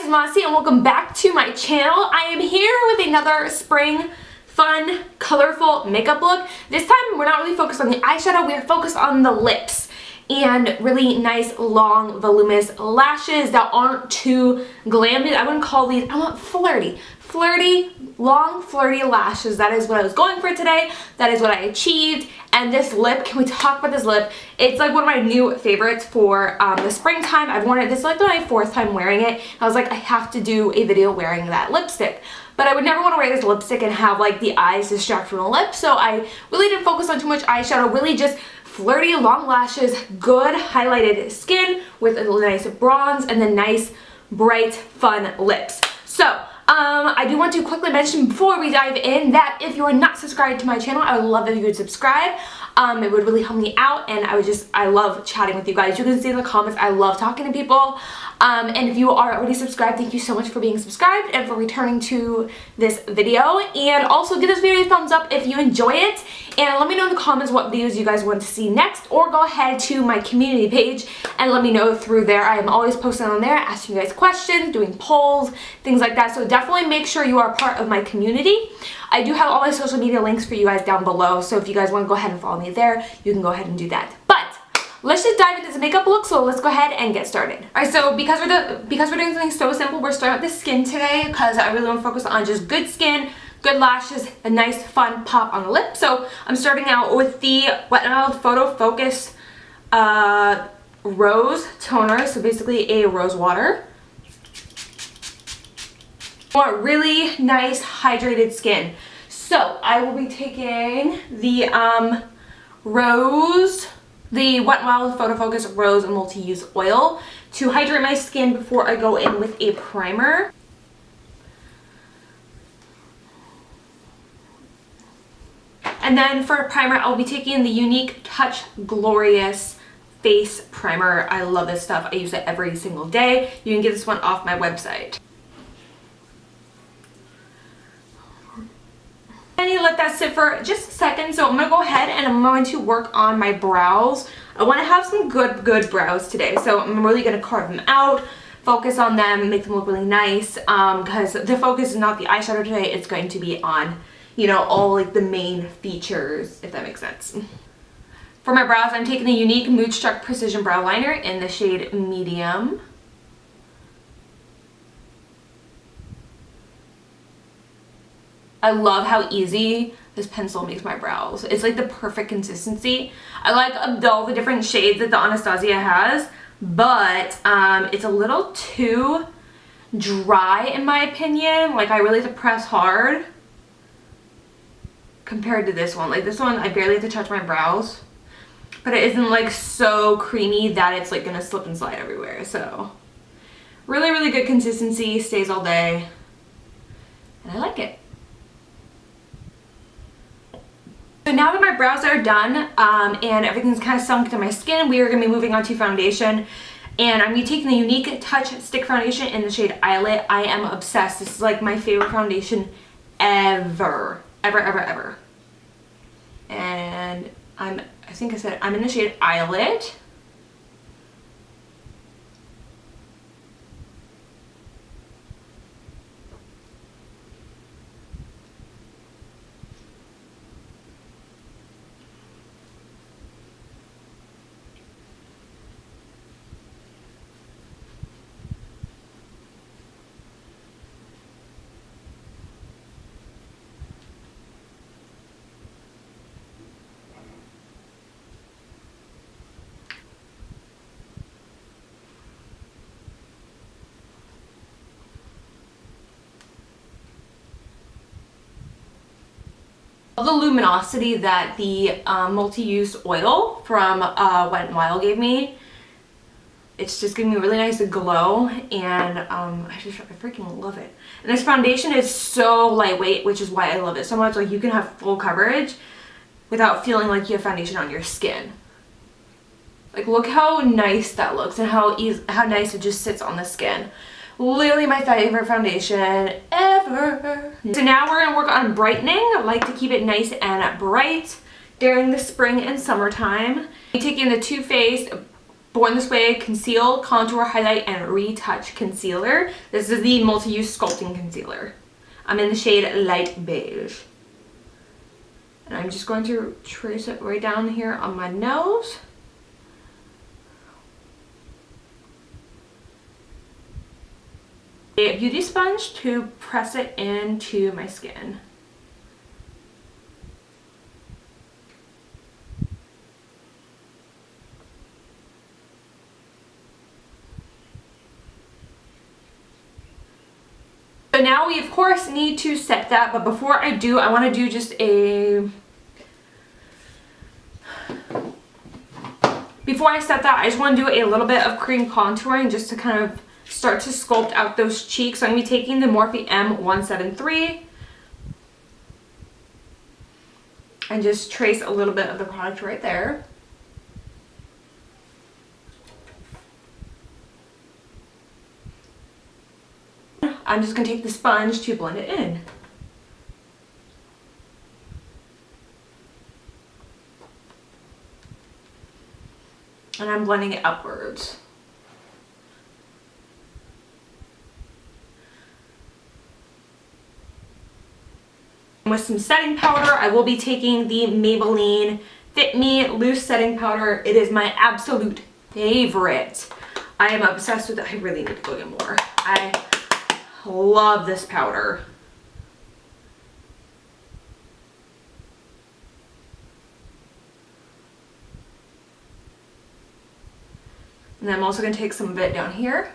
is Modesty and welcome back to my channel. I am here with another spring fun, colorful makeup look. This time we're not really focused on the eyeshadow, we are focused on the lips and really nice, long, voluminous lashes that aren't too glammed. I wouldn't call these, I want flirty. Flirty, long, flirty lashes. That is what I was going for today. That is what I achieved. And this lip, can we talk about this lip? It's like one of my new favorites for the springtime. I've worn it, this is like my 4th time wearing it. I was like, I have to do a video wearing that lipstick. But I would never want to wear this lipstick and have like the eyes distract from the lip. So I really didn't focus on too much eyeshadow, really just flirty long lashes, good highlighted skin with a nice bronze, and then nice, bright, fun lips. So, I do want to quickly mention before we dive in that if you are not subscribed to my channel, I would love if you would subscribe. It would really help me out, and I love chatting with you guys. You can see in the comments, I love talking to people. And if you are already subscribed, thank you so much for being subscribed and for returning to this video. And also give this video a thumbs up if you enjoy it. And let me know in the comments what videos you guys want to see next, or go ahead to my community page and let me know through there. I am always posting on there, asking you guys questions, doing polls, things like that. So definitely make sure you are a part of my community. I do have all my social media links for you guys down below, so if you guys want to go ahead and follow me there, you can go ahead and do that. But let's just dive into this makeup look, so let's go ahead and get started. Alright, so because we're doing something so simple, we're starting with the skin today because I really want to focus on just good skin, good lashes, a nice fun pop on the lip. So I'm starting out with the Wet n Wild Photo Focus Rose Toner, so basically a rose water. I want really nice hydrated skin. So I will be taking the Wet n Wild Photo Focus Rose Multi-Use Oil to hydrate my skin before I go in with a primer. And then for a primer, I'll be taking the Unique Touch Glorious Face Primer. I love this stuff. I use it every single day. You can get this one off my website. I need to let that sit for just a second, so I'm going to go ahead and I'm going to work on my brows. I want to have some good brows today, so I'm really going to carve them out, focus on them, make them look really nice, because the focus is not the eyeshadow today, it's going to be on, you know, all like the main features, if that makes sense. For my brows, I'm taking the Unique Mood Struck Precision Brow Liner in the shade Medium. I love how easy this pencil makes my brows. It's like the perfect consistency. I like all the different shades that the Anastasia has, but it's a little too dry in my opinion. Like I really have to press hard compared to this one. Like this one, I barely have to touch my brows, but it isn't like so creamy that it's like gonna slip and slide everywhere. So really good consistency, stays all day, and I like it. So now that my brows are done and everything's kind of sunk to my skin, we are going to be moving on to foundation. And I'm going to be taking the Unique Touch Stick Foundation in the shade Eyelet. I am obsessed. This is like my favorite foundation ever. Ever. And I think I said I'm in the shade Eyelet. The luminosity that the multi-use oil from Wet n Wild gave me. It's just giving me a really nice glow, and I freaking love it. And this foundation is so lightweight, which is why I love it so much. Like you can have full coverage without feeling like you have foundation on your skin. Like look how nice that looks and how nice it just sits on the skin. Literally my favorite foundation ever. So now we're gonna work on brightening. I like to keep it nice and bright during the spring and summertime. I'm taking the Too Faced Born This Way Conceal, Contour, Highlight, and Retouch Concealer. This is the multi-use sculpting concealer. I'm in the shade Light Beige. And I'm just going to trace it right down here on my nose. A beauty sponge to press it into my skin. So now we of course need to set that, but before I do, I want to do just a... Before I set that, I just want to do a little bit of cream contouring just to kind of start to sculpt out those cheeks. So I'm going to be taking the Morphe M173 and just trace a little bit of the product right there. I'm just going to take the sponge to blend it in. And I'm blending it upwards. With some setting powder, I will be taking the Maybelline Fit Me Loose Setting Powder. It is my absolute favorite. I am obsessed with it. I really need to go get more. I love this powder. And I'm also going to take some of it down here.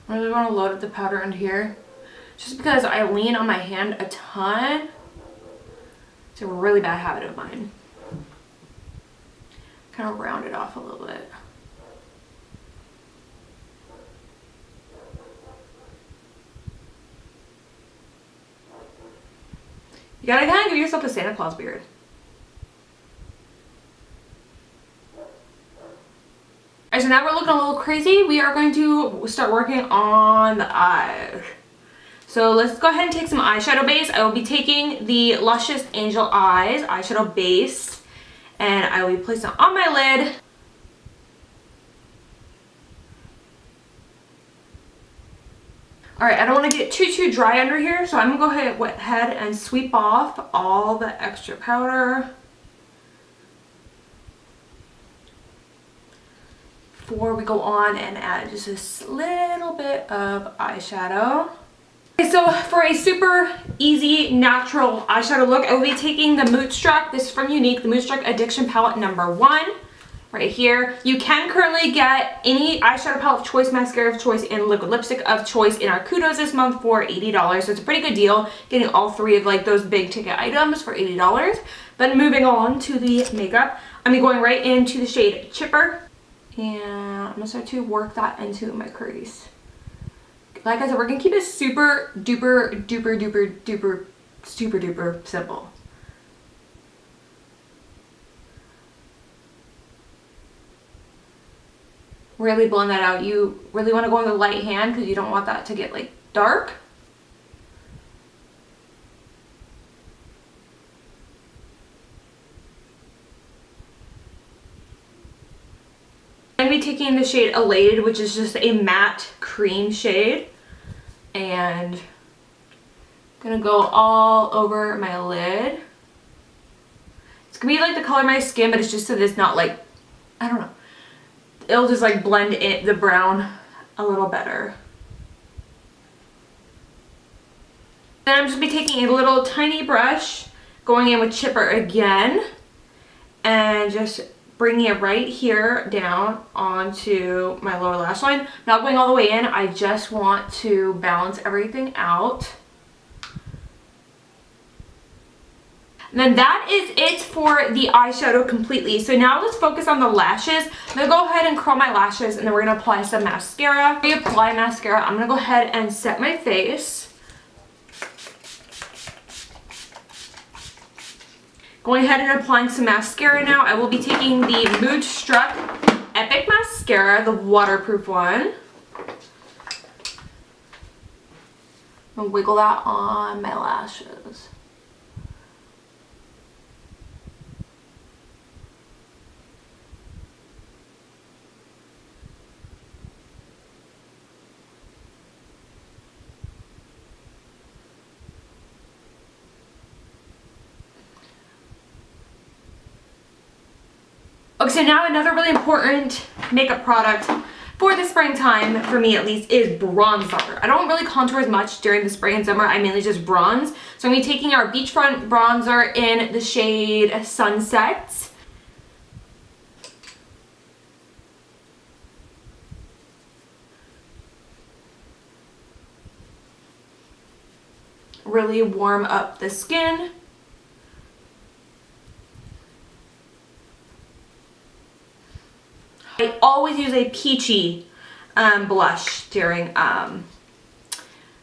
I really want to load up the powder into here just because I lean on my hand a ton. It's a really bad habit of mine. Kind of round it off a little bit. You gotta kind of give yourself a Santa Claus beard. Alright, so now we're looking a little crazy. We are going to start working on the eyes. So let's go ahead and take some eyeshadow base. I will be taking the Luscious Angel Eyes eyeshadow base, and I will be placing it on my lid. Alright, I don't want to get too dry under here, so I'm going to go ahead and sweep off all the extra powder before we go on and add just this little bit of eyeshadow. Okay, so for a super easy, natural eyeshadow look, I will be taking the Moodstruck. This is from Unique, the Moodstruck Addiction Palette #1. Right here. You can currently get any eyeshadow palette of choice, mascara of choice, and liquid lipstick of choice in our Kudos this month for $80. So it's a pretty good deal getting all three of like those big ticket items for $80. But moving on to the makeup, I'm going right into the shade Chipper. And I'm going to start to work that into my crease. Like I said, we're going to keep it super duper duper duper duper super duper simple. Really blend that out. You really want to go on the light hand because you don't want that to get like dark. I'm going to be taking the shade Elated, which is just a matte cream shade, and I'm going to go all over my lid. It's going to be like the color of my skin, but it's just so that it's not like, I don't know. It'll just like blend in the brown a little better. Then I'm just going to be taking a little tiny brush, going in with Chipper again, and just bringing it right here down onto my lower lash line. Not going all the way in, I just want to balance everything out. And then that is it for the eyeshadow completely. So now let's focus on the lashes. I'm gonna go ahead and curl my lashes, and then we're gonna apply some mascara. Before we apply mascara, I'm gonna go ahead and set my face. Going ahead and applying some mascara now. I will be taking the Mood Struck Epic Mascara, the waterproof one. I'll wiggle that on my lashes. Okay, so now another really important makeup product for the springtime, for me at least, is bronzer. I don't really contour as much during the spring and summer. I mainly just bronze. So I'm going to be taking our Beachfront bronzer in the shade Sunset. Really warm up the skin. I always use a peachy blush during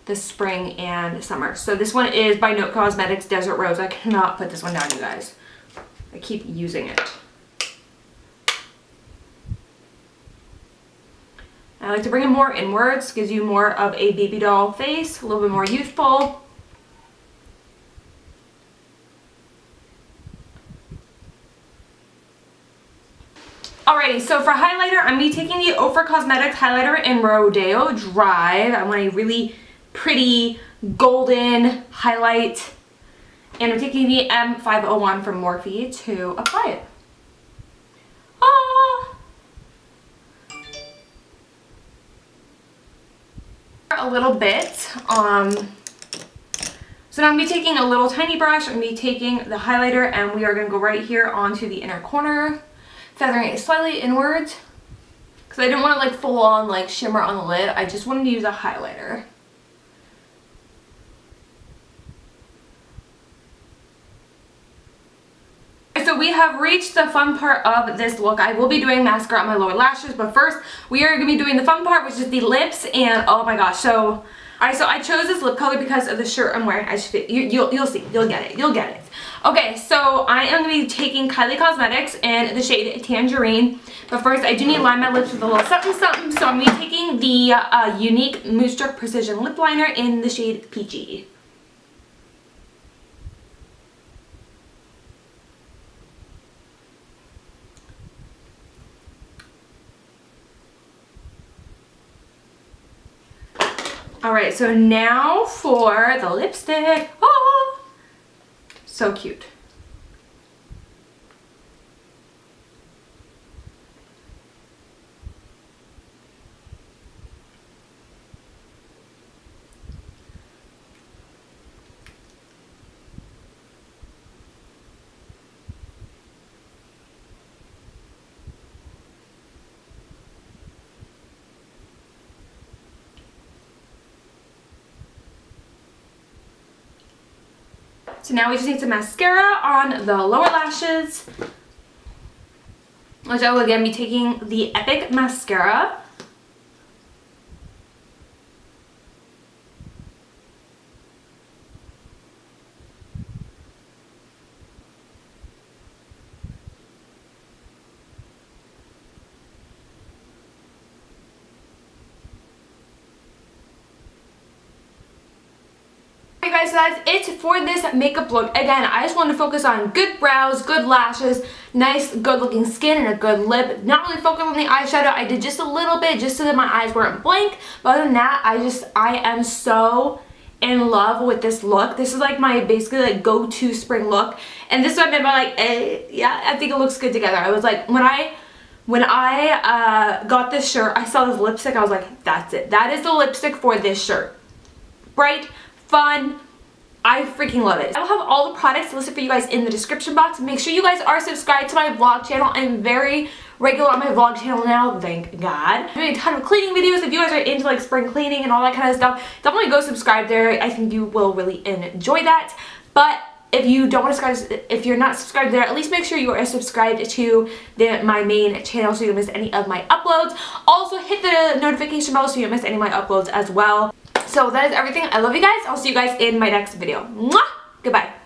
the spring and summer. So this one is by Note Cosmetics Desert Rose. I cannot put this one down, you guys. I keep using it. I like to bring it more inwards. Gives you more of a baby doll face, a little bit more youthful. Alrighty, so for highlighter, I'm going to be taking the Ofra Cosmetics highlighter in Rodeo Drive. I want a really pretty golden highlight. And I'm taking the M501 from Morphe to apply it. Ah! A little bit. So now I'm going to be taking a little tiny brush. I'm going to be taking the highlighter, and we are going to go right here onto the inner corner. Feathering it slightly inwards because I didn't want to like full on like shimmer on the lid. I just wanted to use a highlighter. So we have reached the fun part of this look. I will be doing mascara on my lower lashes, but first we are going to be doing the fun part, which is the lips. And oh my gosh, so I chose this lip color because of the shirt I'm wearing. You'll see, you'll get it. Okay, so I am going to be taking Kylie Cosmetics in the shade Tangerine. But first, I do need to line my lips with a little something something. So I'm going to be taking the Unique Mood Struck Precision Lip Liner in the shade Peachy. Alright, so now for the lipstick. Oh, so cute. So now we just need some mascara on the lower lashes, which I will again be taking the Epic Mascara. Guys, so that's it for this makeup look. Again, I just want to focus on good brows, good lashes, nice good looking skin, and a good lip. Not really focus on the eyeshadow. I did just a little bit just so that my eyes weren't blank, but other than that, I am so in love with this look. This is like my basically like go-to spring look, and this is what I meant by like, yeah, I think it looks good together. I was like, when I got this shirt, I saw this lipstick, I was like, that's it. That is the lipstick for this shirt. Bright, fun, I freaking love it. I will have all the products listed for you guys in the description box. Make sure you guys are subscribed to my vlog channel. I'm very regular on my vlog channel now, thank God. I'm doing a ton of cleaning videos. If you guys are into like spring cleaning and all that kind of stuff, definitely go subscribe there. I think you will really enjoy that. But if you don't want to subscribe, if you're not subscribed there, at least make sure you are subscribed to my main channel so you don't miss any of my uploads. Also hit the notification bell so you don't miss any of my uploads as well. So that is everything. I love you guys. I'll see you guys in my next video. Mwah! Goodbye.